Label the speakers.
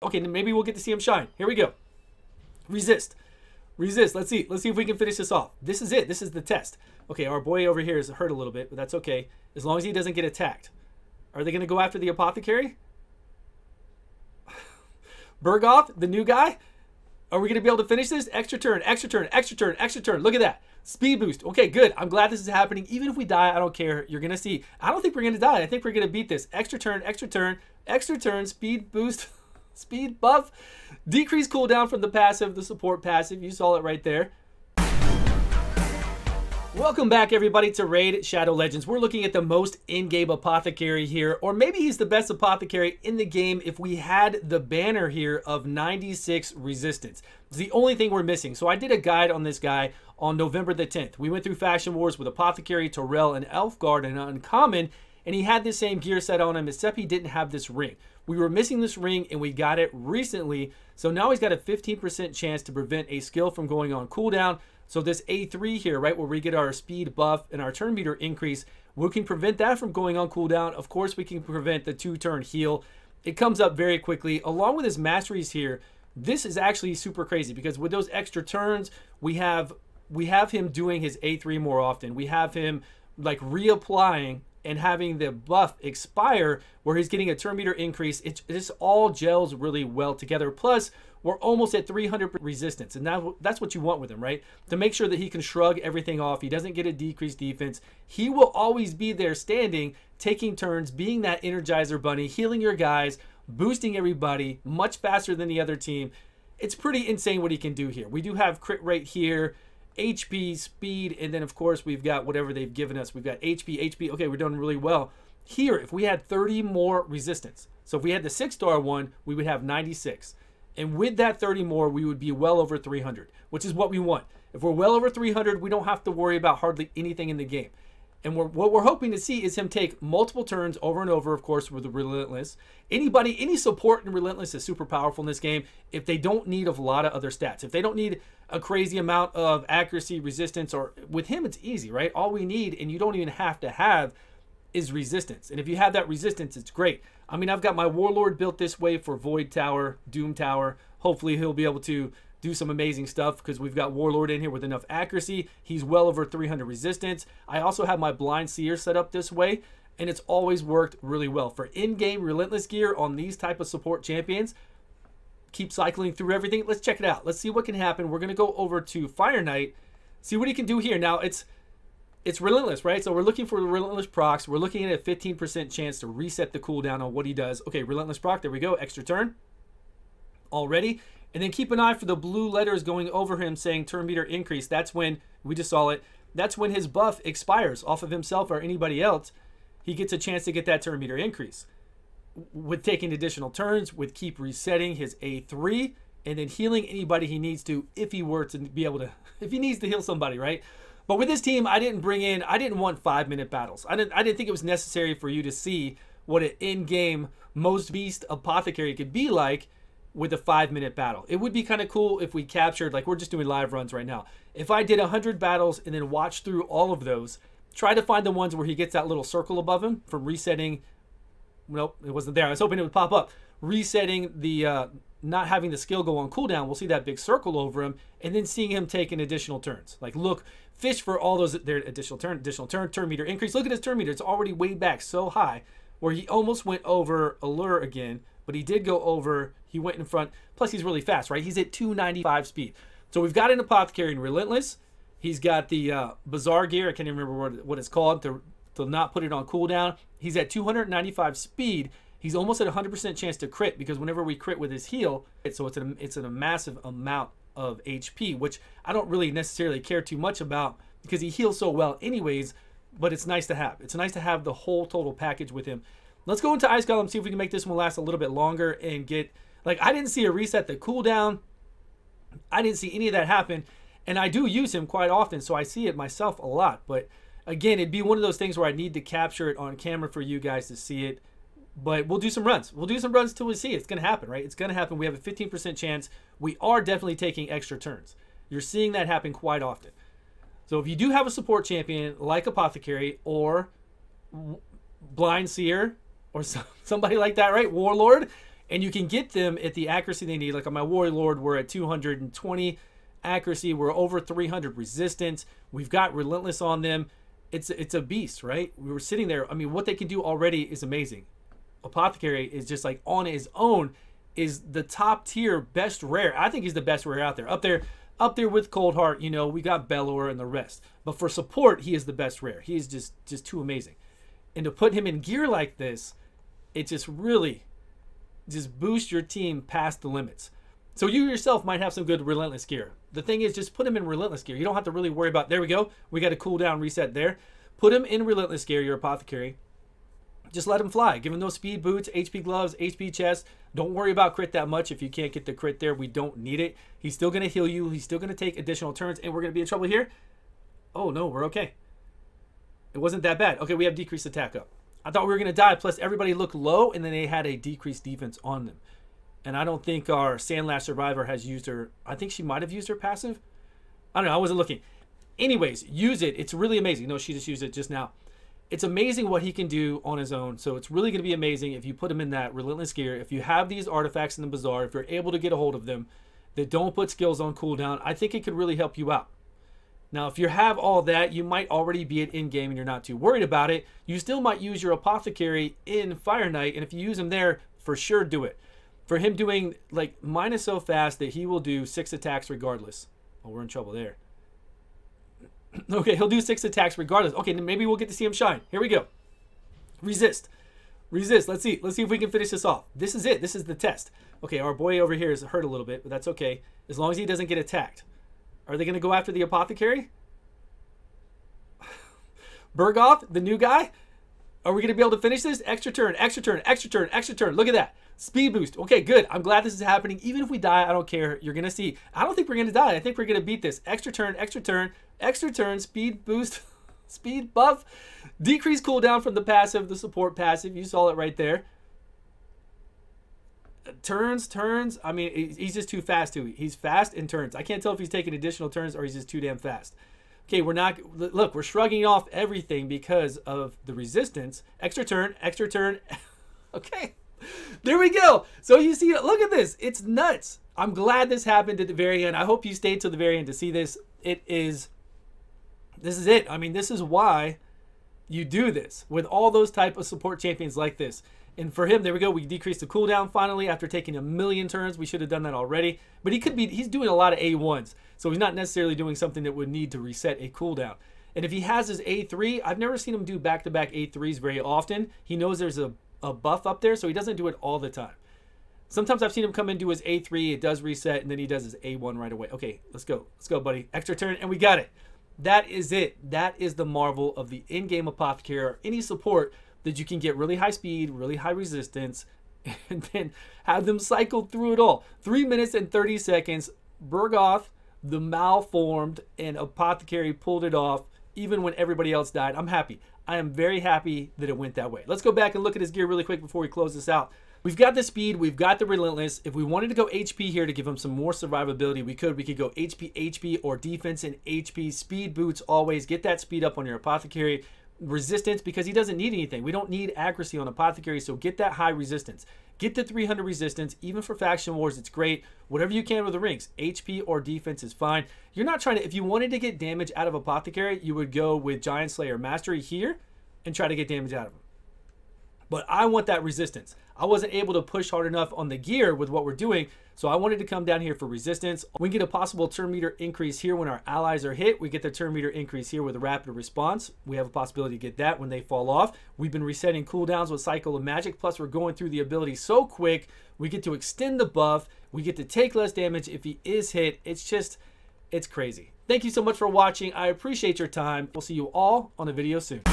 Speaker 1: Okay, maybe we'll get to see him shine. Here we go. Resist. Resist. Let's see. Let's see if we can finish this off. This is it. This is the test. Okay, our boy over here is hurt a little bit, but that's okay. As long as he doesn't get attacked. Are they going to go after the Apothecary? Berghoff, the new guy? Are we going to be able to finish this? Extra turn, extra turn, extra turn, extra turn. Look at that. Speed boost. Okay, good. I'm glad this is happening. Even if we die, I don't care. You're going to see. I don't think we're going to die. I think we're going to beat this. Extra turn, extra turn, speed boost, speed buff, decrease cooldown from the passive, the support passive. You saw it right there. Welcome back, everybody, to Raid Shadow Legends. We're looking at the most in-game Apothecary here, or maybe he's the best Apothecary in the game if we had the banner here of 96 resistance. It's the only thing we're missing. So I did a guide on this guy on November the 10th. We went through Faction Wars with Apothecary, Torel, and Elfguard, and Uncommon, and he had the same gear set on him, except he didn't have this ring. We were missing this ring, and we got it recently, so now he's got a 15% chance to prevent a skill from going on cooldown. So this A3 here, right, where we get our speed buff and our turn meter increase, we can prevent that from going on cooldown. Of course, we can prevent the 2-turn heal. It comes up very quickly. Along with his masteries here, this is actually super crazy because with those extra turns, we have him doing his A3 more often. We have him like reapplying and having the buff expire where he's getting a turn meter increase. This all gels really well together. Plus, we're almost at 300 resistance, and that's what you want with him, right? To make sure that he can shrug everything off. He doesn't get a decreased defense. He will always be there standing, taking turns, being that Energizer Bunny, healing your guys, boosting everybody much faster than the other team. It's pretty insane what he can do here. We do have crit rate here, HP, speed, and then, of course, we've got whatever they've given us. We've got HP. Okay, we're doing really well. Here, if we had 30 more resistance, so if we had the 6-star one, we would have 96. And with that 30 more, we would be well over 300, which is what we want. If we're well over 300, we don't have to worry about hardly anything in the game. And what we're hoping to see is him take multiple turns over and over, of course, with the Relentless. Any support in Relentless is super powerful in this game if they don't need a lot of other stats. If they don't need a crazy amount of accuracy, resistance, or with him, it's easy, right? All we need, and you don't even have to have, is resistance. And if you have that resistance, it's great. I mean, I've got my Warlord built this way for Void Tower, Doom Tower. Hopefully he'll be able to do some amazing stuff because we've got Warlord in here with enough accuracy. He's well over 300 resistance. I also have my Blind Seer set up this way, and it's always worked really well. For in-game Relentless gear on these type of support champions, keep cycling through everything. Let's check it out. Let's see what can happen. We're going to go over to Fire Knight, see what he can do here. Now, it's Relentless, right? So we're looking for the Relentless procs. We're looking at a 15% chance to reset the cooldown on what he does. Okay, Relentless proc. There we go. Extra turn. Already. And then keep an eye for the blue letters going over him saying turn meter increase. That's when, we just saw it, that's when his buff expires off of himself or anybody else. He gets a chance to get that turn meter increase. With taking additional turns, with keep resetting his A3, and then healing anybody he needs to if he were to be able to, if he needs to heal somebody, right? But with this team, I didn't want 5-minute battles. I didn't think it was necessary for you to see what an in-game most beast Apothecary could be like with a 5-minute battle. It would be kind of cool if we captured, like we're just doing live runs right now. If I did 100 battles and then watched through all of those, try to find the ones where he gets that little circle above him from resetting. Nope, it wasn't there. I was hoping it would pop up. Resetting the not having the skill go on cooldown. We'll see that big circle over him, and then seeing him take an additional turns. Like, look, fish for all those there, additional turn meter increase. Look at his turn meter. It's already way back so high where he almost went over Allure again, but he did go over. He went in front. Plus, he's really fast, right? He's at 295 speed. So we've got an Apothecary in Relentless. He's got the Bizarre gear. I can't even remember what it's called to not put it on cooldown. He's at 295 speed. He's almost at 100% chance to crit because whenever we crit with his heal, so it's a massive amount of HP, which I don't really necessarily care too much about because he heals so well anyways, but it's nice to have. It's nice to have the whole total package with him. Let's go into Ice Golem, see if we can make this one last a little bit longer and get, like, I didn't see a reset the cooldown. I didn't see any of that happen, and I do use him quite often, so I see it myself a lot, but again, it'd be one of those things where I need to capture it on camera for you guys to see it. But we'll do some runs. We'll do some runs till we see it. It's going to happen, right? It's going to happen. We have a 15% chance. We are definitely taking extra turns. You're seeing that happen quite often. So if you do have a support champion like Apothecary or Blind Seer or somebody like that, right? Warlord, And you can get them at the accuracy they need. Like on my Warlord, we're at 220 accuracy. We're over 300 resistance. We've got Relentless on them. It's a beast, right? We were sitting there. I mean, what they can do already is amazing. Apothecary is just like on his own is the top tier best rare. I think he's the best rare out there. Up there with Cold Heart, you know, we got Bellower and the rest. But for support, he is the best rare. He is just too amazing. And to put him in gear like this, it just really just boosts your team past the limits. So you yourself might have some good Relentless gear. The thing is, just put him in Relentless gear. You don't have to really worry about, there we go. We got a cooldown reset there. Put him in Relentless gear, your Apothecary. Just let him fly. Give him those speed boots, HP gloves, HP chest. Don't worry about crit that much. If you can't get the crit there, we don't need it. He's still going to heal you. He's still going to take additional turns, and we're going to be in trouble here. Oh, no, we're okay. It wasn't that bad. Okay, we have decreased attack up. I thought we were going to die, plus everybody looked low, and then they had a decreased defense on them. And I don't think our Sandlash Survivor has used her. I think she might have used her passive. I don't know. I wasn't looking. Anyways, use it. It's really amazing. No, she just used it just now. It's amazing what he can do on his own. So it's really going to be amazing if you put him in that Relentless gear. If you have these artifacts in the bazaar, if you're able to get a hold of them that don't put skills on cooldown, I think it could really help you out. Now, if you have all that, you might already be at in-game and you're not too worried about it. You still might use your Apothecary in Fire Knight, and if you use him there, for sure do it. For him doing, like, mine is so fast that he will do 6 attacks regardless. Oh, we're in trouble there. Okay, he'll do 6 attacks regardless. Okay, then maybe we'll get to see him shine. Here we go. Resist. Resist. Let's see. Let's see if we can finish this off. This is it. This is the test. Okay, our boy over here is hurt a little bit, but that's okay. As long as he doesn't get attacked. Are they going to go after the Apothecary? Bergoth, the new guy? Are we going to be able to finish this? Extra turn, extra turn, extra turn, extra turn. Look at that. Speed boost. Okay, good. I'm glad this is happening. Even if we die, I don't care. You're going to see. I don't think we're going to die. I think we're going to beat this. Extra turn, extra turn, extra turn, speed boost, speed buff, decrease cooldown from the passive, the support passive. You saw it right there. Turns. I mean, he's just too fast too. He's fast in turns. I can't tell if he's taking additional turns or he's just too damn fast. Okay, we're not, look, we're shrugging off everything because of the resistance. Extra turn, extra turn. Okay. There we go. So you see, look at this. It's nuts. I'm glad this happened at the very end. I hope you stayed till the very end to see this. This is it. I mean, this is why you do this with all those type of support champions like this. And for him, there we go. We decreased the cooldown finally after taking 1,000,000 turns. We should have done that already. But he's doing a lot of A1s. So he's not necessarily doing something that would need to reset a cooldown. And if he has his A3, I've never seen him do back-to-back A3s very often. He knows there's a buff up there, so he doesn't do it all the time. Sometimes I've seen him come and do his A3, it does reset, and then he does his A1 right away. Okay, let's go. Let's go, buddy. Extra turn, and we got it. That is it. That is the marvel of the in-game Apothecary or any support that you can get really high speed, really high resistance, and then have them cycle through it all. 3 minutes and 30 seconds. Bergoth, the malformed, and Apothecary pulled it off even when everybody else died. I'm happy. I am very happy that it went that way. Let's go back and look at his gear really quick before we close this out. We've got the speed, we've got the relentless. If we wanted to go HP here to give him some more survivability, we could. We could go HP, or defense and HP. Speed boots always. Get that speed up on your Apothecary. Resistance, because he doesn't need anything. We don't need accuracy on Apothecary, so get that high resistance. Get the 300 resistance. Even for faction wars, it's great. Whatever you can with the rings. HP or defense is fine. You're not trying to, if you wanted to get damage out of Apothecary, you would go with Giant Slayer Mastery here and try to get damage out of him. But I want that resistance. I wasn't able to push hard enough on the gear with what we're doing, so I wanted to come down here for resistance. We get a possible turn meter increase here when our allies are hit. We get the turn meter increase here with a rapid response. We have a possibility to get that when they fall off. We've been resetting cooldowns with Cycle of Magic, plus we're going through the ability so quick. We get to extend the buff. We get to take less damage if he is hit. It's crazy. Thank you so much for watching. I appreciate your time. We'll see you all on a video soon.